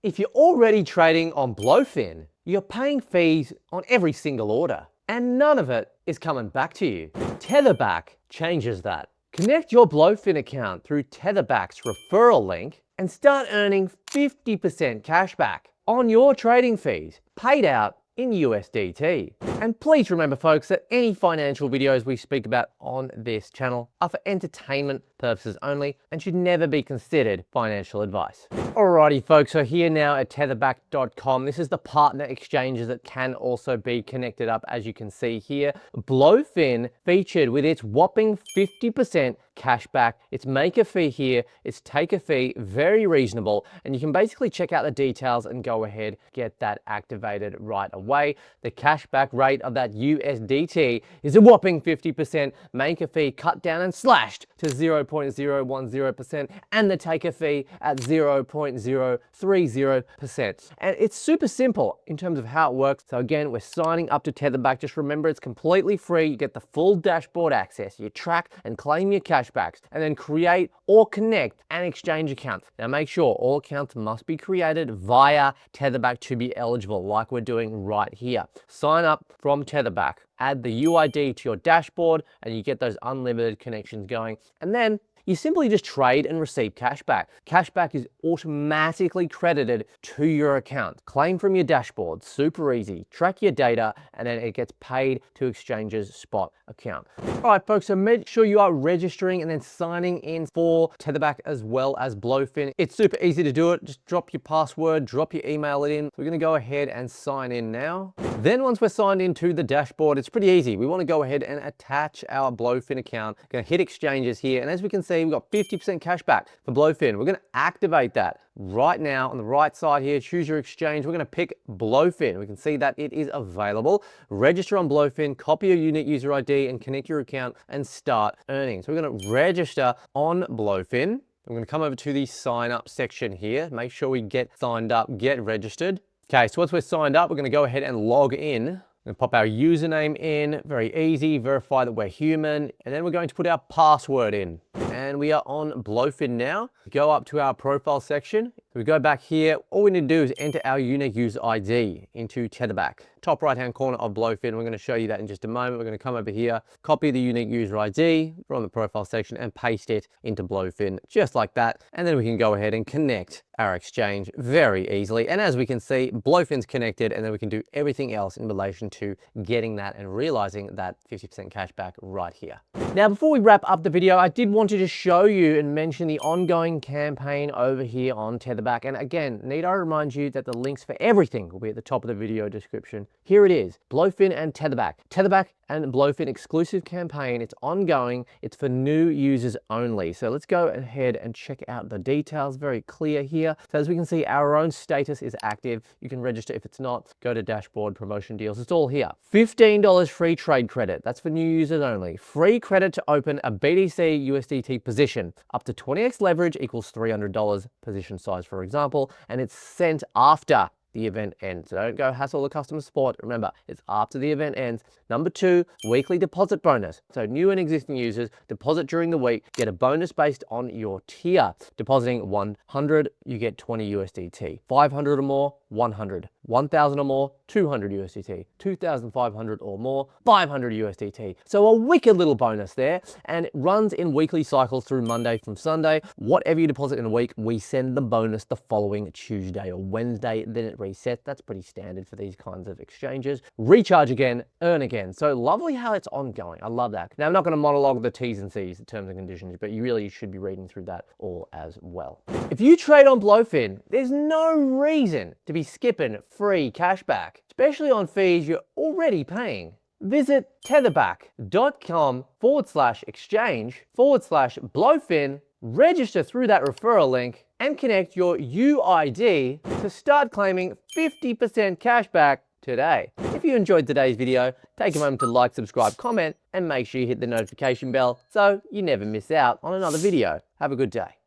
If you're already trading on BloFin, you're paying fees on every single order, and none of it is coming back to you. TetherBack changes that. Connect your BloFin account through TetherBack's referral link and start earning 50% cashback on your trading fees paid out in USDT. And please remember, folks, that any financial videos we speak about on this channel are for entertainment purposes only and should never be considered financial advice. Alrighty, folks, so here now at tetherback.com, this is the partner exchanges that can also be connected up, as you can see here. BloFin featured with its whopping 50% cashback, its maker fee here, its taker fee, very reasonable, and you can basically check out the details and go ahead, get that activated right away. The cashback rate of that USDT is a whopping 50%, maker fee cut down and slashed to 0.010%, and the taker fee at 0.030%. And it's super simple in terms of how it works. So again, we're signing up to TetherBack. Just remember, it's completely free. You get the full dashboard access. You track and claim your cashbacks, and then create or connect an exchange account. Now make sure all accounts must be created via TetherBack to be eligible, like we're doing right here. Sign up from TetherBack, add the UID to your dashboard, and you get those unlimited connections going. And then you simply just trade and receive cashback. Cashback is automatically credited to your account. Claim from your dashboard, super easy. Track your data, and then it gets paid to Exchange's spot account. All right, folks, so make sure you are registering and then signing in for TetherBack as well as BloFin. It's super easy to do it. Just drop your password, drop your email it in. So we're gonna go ahead and sign in now. Then once we're signed into the dashboard, it's pretty easy. We wanna go ahead and attach our BloFin account. Gonna hit exchanges here, and as we can see, we've got 50% cash back for BloFin. We're gonna activate that right now on the right side here. Choose your exchange. We're gonna pick BloFin. We can see that it is available. Register on BloFin, copy your unique user ID and connect your account and start earning. So we're gonna register on BloFin. I'm gonna come over to the sign up section here. Make sure we get signed up, get registered. Okay, so once we're signed up, we're gonna go ahead and log in. We're gonna pop our username in, very easy, verify that we're human, and then we're going to put our password in. And we are on BloFin now. Go up to our profile section. We go back here. All we need to do is enter our unique user ID into TetherBack. Top right-hand corner of BloFin. We're gonna show you that in just a moment. We're gonna come over here, copy the unique user ID from the profile section and paste it into BloFin, just like that. And then we can go ahead and connect our exchange very easily. And as we can see, BloFin's connected, and then we can do everything else in relation to getting that and realizing that 50% cashback right here. Now, before we wrap up the video, I did want to just show you and mention the ongoing campaign over here on TetherBack. And again, need I remind you that the links for everything will be at the top of the video description. Here it is, BloFin and TetherBack. TetherBack and BloFin exclusive campaign. It's ongoing. It's for new users only. So let's go ahead and check out the details. Very clear here. So as we can see, our own status is active. You can register if it's not. Go to dashboard, promotion deals. It's all here. $15 free trade credit. That's for new users only. Free credit to open a BTC USDT position. Up to 20x leverage equals $300 position size, for example. And it's sent after the event ends. So don't go hassle the customer support. Remember, it's after the event ends. Number 2, weekly deposit bonus. So new and existing users deposit during the week, get a bonus based on your tier. Depositing 100, you get 20 USDT. 500 or more, 100. 1,000 or more, 200 USDT. 2,500 or more, 500 USDT. So a wicked little bonus there, and it runs in weekly cycles through Monday from Sunday. Whatever you deposit in a week, we send the bonus the following Tuesday or Wednesday, then it resets. That's pretty standard for these kinds of exchanges. Recharge again, earn again. So lovely how it's ongoing. I love that. Now, I'm not going to monologue the T's and C's, the terms and conditions, but you really should be reading through that all as well. If you trade on BloFin, there's no reason to be skipping free cashback, especially on fees you're already paying. Visit tetherback.com/exchange/BloFin, register through that referral link, and connect your UID to start claiming 50% cashback today. If you enjoyed today's video, take a moment to like, subscribe, comment, and make sure you hit the notification bell so you never miss out on another video. Have a good day.